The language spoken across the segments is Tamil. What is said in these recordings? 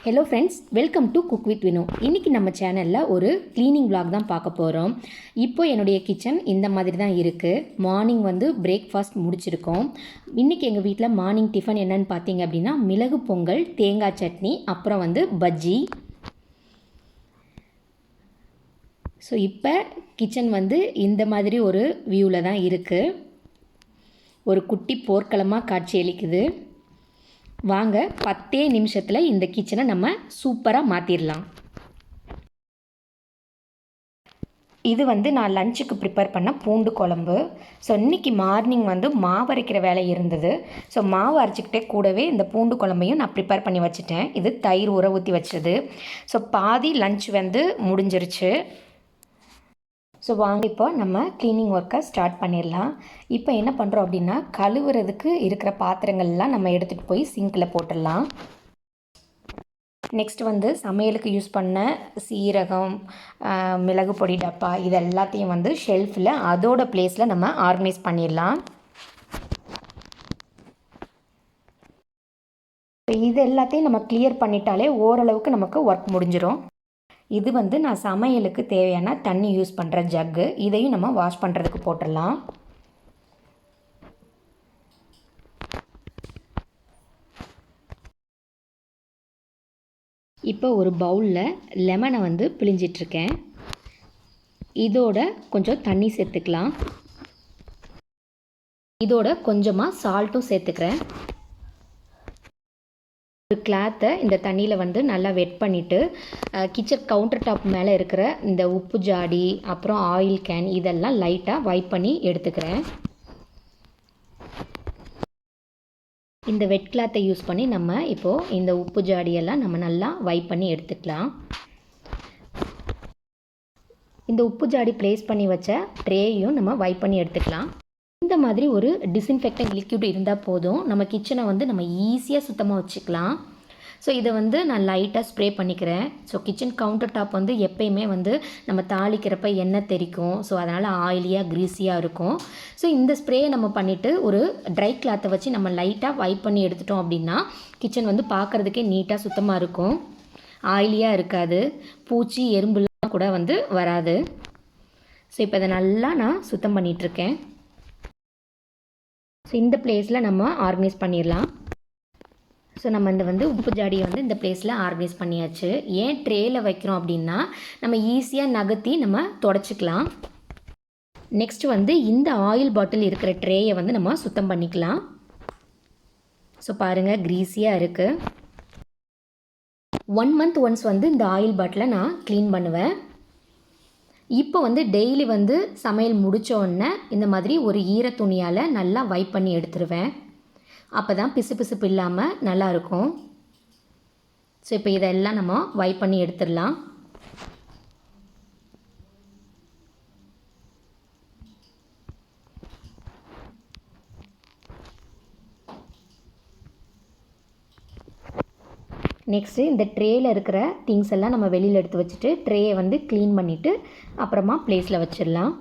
Hello friends, welcome to cook with Vinu. இன்றைக்கி நம்ம சேனலில் ஒரு க்ளீனிங் vlog தான் பார்க்க போகிறோம். இப்போ என்னுடைய கிச்சன் இந்த மாதிரி தான் இருக்குது. மார்னிங் பிரேக்ஃபாஸ்ட் முடிச்சிருக்கோம். இன்றைக்கி எங்கள் வீட்டில் மார்னிங் டிஃபன் என்னென்னு பார்த்தீங்க அப்படின்னா மிளகு பொங்கல், தேங்காய் சட்னி, அப்புறம் பஜ்ஜி. ஸோ இப்போ கிச்சன் இந்த மாதிரி ஒரு வியூவில் தான் இருக்குது. ஒரு குட்டி போர்க்களமாக காட்சியளிக்குது. வாங்க 10 நிமிஷத்தில் இந்த கிச்சனை நம்ம சூப்பராக மாற்றிடலாம். இது நான் லஞ்சுக்கு ப்ரிப்பேர் பண்ண பூண்டு குழம்பு. ஸோ இன்றைக்கி மார்னிங் மாவு அரைக்கிற வேலை இருந்தது. ஸோ மாவு அரைச்சிக்கிட்டே கூடவே இந்த பூண்டு குழம்பையும் நான் ப்ரிப்பேர் பண்ணி வச்சுட்டேன். இது தயிர் ஊற ஊற்றி வச்சது. ஸோ பாதி லஞ்ச் முடிஞ்சிருச்சு. ஸோ வாங்க இப்போ நம்ம க்ளீனிங் ஒர்க்கை ஸ்டார்ட் பண்ணிடலாம். இப்போ என்ன பண்ணுறோம் அப்படின்னா, கழுவுறதுக்கு இருக்கிற பாத்திரங்கள்லாம் நம்ம எடுத்துகிட்டு போய் சிங்கில் போட்டுடலாம். நெக்ஸ்ட் சமையலுக்கு யூஸ் பண்ண சீரகம், மிளகு பொடி டப்பா இது எல்லாத்தையும் ஷெல்ஃபில் அதோட பிளேஸில் நம்ம ஆர்கனைஸ் பண்ணிடலாம். இது எல்லாத்தையும் நம்ம கிளியர் பண்ணிட்டாலே ஓரளவுக்கு நமக்கு ஒர்க் முடிஞ்சிடும். இது நான் சமையலுக்கு தேவையான தண்ணி யூஸ் பண்ணுற ஜக்கு. இதையும் நம்ம வாஷ் பண்ணுறதுக்கு போட்டுடலாம். இப்போ ஒரு பவுலில் லெமனை பிழிஞ்சிட்ருக்கேன். இதோட கொஞ்சம் தண்ணி சேர்த்துக்கலாம். இதோட கொஞ்சமாக சால்ட்டும் சேர்த்துக்கிறேன். ஒரு கிளாத்தை இந்த தண்ணியில் நல்லா வெட் பண்ணிவிட்டு கிச்சன் கவுண்டர் டாப் மேலே இருக்கிற இந்த உப்பு ஜாடி, அப்புறம் ஆயில் கேன் இதெல்லாம் லைட்டாக வைப் பண்ணி எடுத்துக்கிறேன். இந்த வெட் கிளாத்தை யூஸ் பண்ணி நம்ம இப்போது இந்த உப்பு ஜாடியெல்லாம் நம்ம நல்லா வைப் பண்ணி எடுத்துக்கலாம். இந்த உப்பு ஜாடி ப்ளேஸ் பண்ணி வச்ச ட்ரேயும் நம்ம வைப் பண்ணி எடுத்துக்கலாம். இந்த மாதிரி ஒரு டிஸ்இன்ஃபெக்டன்ட் லிக்விட் இருந்தால் போதும், நம்ம கிச்சனை நம்ம ஈஸியாக சுத்தமாக வச்சுக்கலாம். ஸோ இதை நான் லைட்டாக ஸ்ப்ரே பண்ணிக்கிறேன். ஸோ கிச்சன் கவுண்டர் டாப் எப்பயுமே நம்ம தாளிக்கிறப்ப எண்ணெய் தெரிக்கும். ஸோ அதனால் ஆயிலியாக க்ரீஸியாக இருக்கும். ஸோ இந்த ஸ்ப்ரேயை நம்ம பண்ணிவிட்டு ஒரு ட்ரை கிளாத்தை வச்சு நம்ம லைட்டாக வைப் பண்ணி எடுத்துட்டோம் அப்படின்னா கிச்சன் பார்க்குறதுக்கே நீட்டாக சுத்தமாக இருக்கும். ஆயிலியாக இருக்காது, பூச்சி எறும்புலாம் கூட வராது. ஸோ இப்போ இதை நல்லா நான் சுத்தம் பண்ணிகிட்ருக்கேன். ஸோ இந்த பிளேஸில் நம்ம ஆர்கனைஸ் பண்ணிடலாம். ஸோ நம்ம இந்த உப்பு ஜாடியை இந்த பிளேஸில் ஆர்கனைஸ் பண்ணியாச்சு. ஏன் ட்ரேயில் வைக்கிறோம் அப்படின்னா நம்ம ஈஸியாக நகர்த்தி நம்ம தொடச்சிக்கலாம். நெக்ஸ்ட் இந்த ஆயில் பாட்டில் இருக்கிற ட்ரேயை நம்ம சுத்தம் பண்ணிக்கலாம். ஸோ பாருங்கள், க்ரீஸியாக இருக்குது. 1 month ஒன்ஸ் இந்த ஆயில் பாட்டிலை நான் க்ளீன் பண்ணுவேன். இப்போ டெய்லி சமையல் முடித்தோடனே இந்த மாதிரி ஒரு ஈர துணியால் நல்லா வைப் பண்ணி எடுத்துருவேன். அப்போ தான் பிசுபிசுப்பு இல்லாமல் நல்லாயிருக்கும். ஸோ இப்போ இதெல்லாம் நம்ம வைப் பண்ணி எடுத்துடலாம். நெக்ஸ்ட்டு இந்த ட்ரேயில் இருக்கிற திங்ஸ் எல்லாம் நம்ம வெளியில் எடுத்து வச்சுட்டு ட்ரேயை க்ளீன் பண்ணிவிட்டு அப்புறமா ப்ளேஸில் வச்சிடலாம்.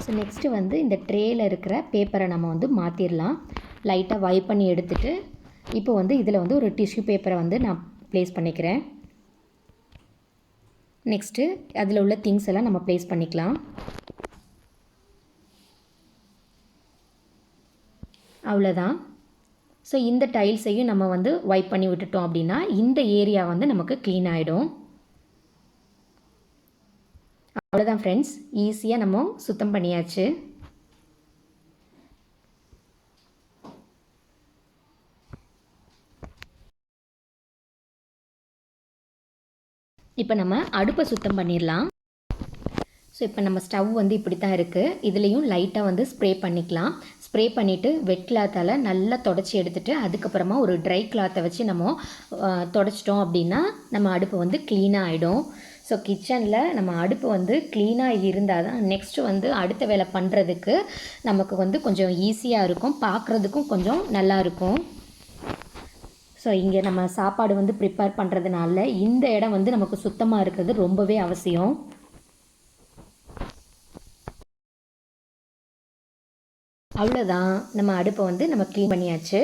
ஸோ நெக்ஸ்ட்டு இந்த ட்ரேயில் இருக்கிற பேப்பரை நம்ம மாற்றிடலாம். லைட்டாக வைப் பண்ணி எடுத்துகிட்டு இப்போ இதில் ஒரு டிஷ்யூ பேப்பரை நான் ப்ளேஸ் பண்ணிக்கிறேன். நெக்ஸ்ட்டு அதில் உள்ள திங்ஸ் எல்லாம் நம்ம ப்ளேஸ் பண்ணிக்கலாம். அவ்வளோதான். ஸோ இந்த டைல்ஸையும் நம்ம வைப் பண்ணி விட்டுட்டோம் அப்படின்னா இந்த ஏரியா நமக்கு க்ளீன் ஆகிடும். அவ்வளோதான் ஃப்ரெண்ட்ஸ், ஈஸியாக நம்ம சுத்தம் பண்ணியாச்சு. இப்போ நம்ம அடுப்பை சுத்தம் பண்ணிடலாம். ஸோ இப்போ நம்ம ஸ்டவ் இப்படி தான் இருக்குது. இதுலேயும் லைட்டாக ஸ்ப்ரே பண்ணிக்கலாம். ஸ்ப்ரே பண்ணிவிட்டு வெட் கிளாத்தால் நல்லா தொடச்சி எடுத்துகிட்டு அதுக்கப்புறமா ஒரு ட்ரை கிளாத்தை வச்சு நம்ம தொடச்சிட்டோம் அப்படின்னா நம்ம அடுப்பு க்ளீனாக ஆகிடும். ஸோ கிச்சனில் நம்ம அடுப்பு க்ளீனாக இருந்தால் தான் நெக்ஸ்ட்டு அடுத்த வேலை பண்ணுறதுக்கு நமக்கு கொஞ்சம் ஈஸியாக இருக்கும், பார்க்குறதுக்கும் கொஞ்சம் நல்லாயிருக்கும். ஸோ இங்கே நம்ம சாப்பாடு ப்ரிப்பேர் பண்ணுறதுனால இந்த இடம் நமக்கு சுத்தமாக இருக்கிறது ரொம்பவே அவசியம். அவ்வளோதான், நம்ம அடுப்பை வந்து நம்ம க்ளீன் பண்ணியாச்சு.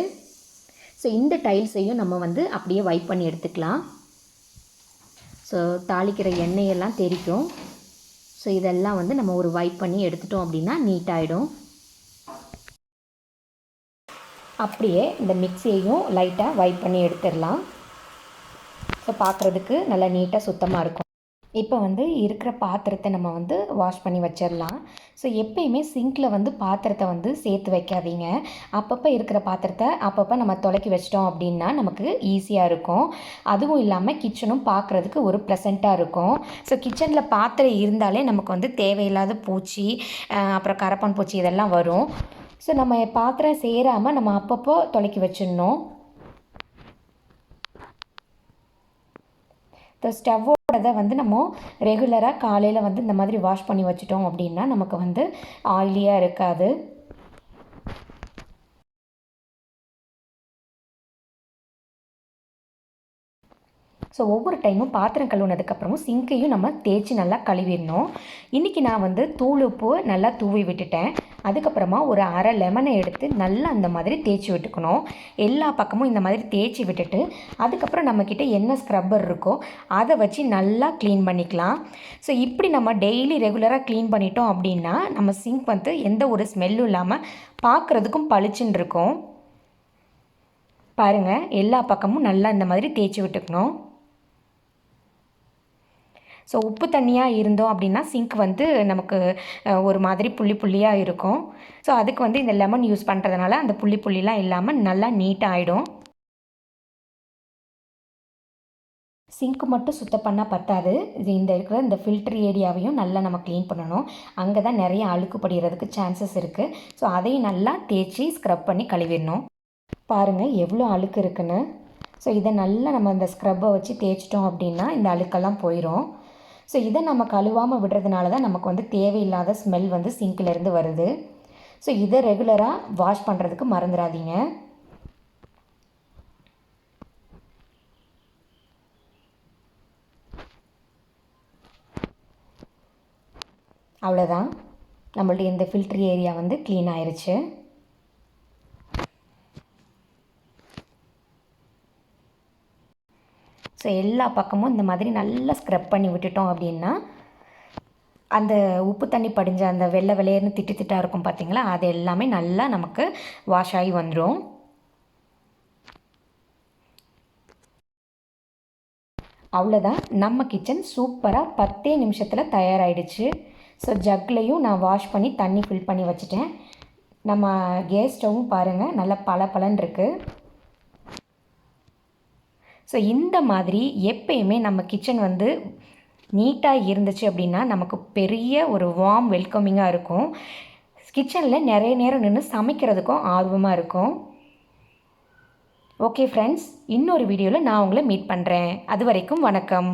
ஸோ இந்த டைல்ஸையும் நம்ம வந்து அப்படியே வைப் பண்ணி எடுத்துக்கலாம். ஸோ தாளிக்கிற எண்ணெயெல்லாம் தெறிக்கும். ஸோ இதெல்லாம் வந்து நம்ம ஒரு வைப் பண்ணி எடுத்துட்டோம் அப்படின்னா நீட்டாகிடும். அப்படியே இந்த மிக்சியையும் லைட்டாக வைப் பண்ணி எடுத்துடலாம். ஸோ பார்க்குறதுக்கு நல்லா நீட்டாக சுத்தமாக இருக்கும். இப்போ வந்து இருக்கிற பாத்திரத்தை நம்ம வந்து வாஷ் பண்ணி வச்சிடலாம். ஸோ எப்பயுமே சிங்கில் வந்து பாத்திரத்தை வந்து சேர்த்து வைக்காதீங்க. அப்பப்போ இருக்கிற பாத்திரத்தை அப்பப்போ நம்ம துலக்கி வச்சிட்டோம் அப்படின்னா நமக்கு ஈஸியாக இருக்கும். அதுவும் இல்லாமல் கிச்சனும் பார்க்குறதுக்கு ஒரு ப்ளசண்ட்டாக இருக்கும். ஸோ கிச்சனில் பாத்திரம் இருந்தாலே நமக்கு வந்து தேவையில்லாத பூச்சி, அப்புறம் கரப்பான் பூச்சி இதெல்லாம் வரும். ஸோ நம்ம பாத்திரம் சேராமல் நம்ம அப்பப்போ துலக்கி வச்சிடணும். இந்த ஸ்டவ்வோடதை வந்து நம்ம ரெகுலராக காலையில் வந்து இந்த மாதிரி வாஷ் பண்ணி வச்சிட்டோம் அப்படின்னா நமக்கு வந்து ஆயிலியாக இருக்காது. ஸோ ஒவ்வொரு டைமும் பாத்திரம் கழுவுனதுக்கப்புறமும் சிங்கையும் நம்ம தேய்ச்சி நல்லா கழுவிடணும். இன்றைக்கி நான் வந்து தூள் உப்பு நல்லா தூவி விட்டுட்டேன். அதுக்கப்புறமா ஒரு அரை லெமனை எடுத்து நல்லா அந்த மாதிரி தேய்ச்சி விட்டுக்கணும். எல்லா பக்கமும் இந்த மாதிரி தேய்ச்சி விட்டுட்டு அதுக்கப்புறம் நம்மக்கிட்ட என்ன ஸ்க்ரப்பர் இருக்கோ அதை வச்சு நல்லா க்ளீன் பண்ணிக்கலாம். ஸோ இப்படி நம்ம டெய்லி ரெகுலராக க்ளீன் பண்ணிட்டோம் அப்படின்னா நம்ம சிங்க் வந்து எந்த ஒரு ஸ்மெல்லும் இல்லாமல் பார்க்குறதுக்கும் பளிச்சுன்னு இருக்கும். பாருங்கள், எல்லா பக்கமும் நல்லா இந்த மாதிரி தேய்ச்சி விட்டுக்கணும். ஸோ உப்பு தண்ணியாக இருந்தோம் அப்படின்னா சிங்க் வந்து நமக்கு ஒரு மாதிரி புள்ளி புள்ளியாக இருக்கும். ஸோ அதுக்கு வந்து இந்த லெமன் யூஸ் பண்ணுறதுனால அந்த புள்ளி புள்ளிலாம் இல்லாமல் நல்லா நீட்டாக ஆகிடும். சிங்க்கு மட்டும் சுத்தம் பண்ணால் பத்தாது, இந்த இருக்கிற இந்த ஃபில்டர் ஏரியாவையும் நல்லா நம்ம க்ளீன் பண்ணணும். அங்கே தான் நிறைய அழுக்கு படிகிறதுக்கு சான்சஸ் இருக்குது. ஸோ அதையும் நல்லா தேய்ச்சி ஸ்க்ரப் பண்ணி கழுவிடணும். பாருங்கள் எவ்வளோ அழுக்கு இருக்குன்னு. ஸோ இதை நல்லா நம்ம இந்த ஸ்க்ரப்பை வச்சு தேய்ச்சிட்டோம் அப்படின்னா இந்த அழுக்கெல்லாம் போயிடும். ஸோ இதை நம்ம கழுவாமல் விடுறதுனால தான் நமக்கு வந்து தேவையில்லாத ஸ்மெல் வந்து சிங்க்லேருந்து வருது. ஸோ இதை ரெகுலராக வாஷ் பண்ணுறதுக்கு மறந்துடாதீங்க. அவ்வளோதான், நம்மளுடைய இந்த ஃபில்டர் ஏரியா வந்து க்ளீன் ஆயிடுச்சு. ஸோ எல்லா பக்கமும் இந்த மாதிரி நல்லா ஸ்க்ரப் பண்ணி விட்டுட்டோம் அப்படின்னா அந்த உப்பு தண்ணி படிஞ்ச அந்த வெள்ளை வெள்ளையர்னு திட்டு திட்டாக இருக்கும் பார்த்திங்களா, அது எல்லாமே நல்லா நமக்கு வாஷ் ஆகி வந்துடும். அவ்வளோதான், நம்ம கிச்சன் சூப்பராக 10 நிமிஷத்தில் தயாராகிடுச்சு. ஸோ ஜக்லையும் நான் வாஷ் பண்ணி தண்ணி ஃபில் பண்ணி வச்சுட்டேன். நம்ம கேஸ் ஸ்டவ்வும் பாருங்கள் நல்லா பளபளன்னு இருக்குது. ஸோ இந்த மாதிரி எப்பயுமே நம்ம கிச்சன் வந்து நீட்டாக இருந்துச்சு அப்படின்னா நமக்கு பெரிய ஒரு வார்ம் வெல்கமிங்காக இருக்கும். கிச்சனில் நிறைய நேரம் நின்று சமைக்கிறதுக்கும் ஆர்வமாக இருக்கும். ஓகே ஃப்ரெண்ட்ஸ், இன்னொரு வீடியோவில் நான் உங்களை மீட் பண்ணுறேன். அது வரைக்கும் வணக்கம்.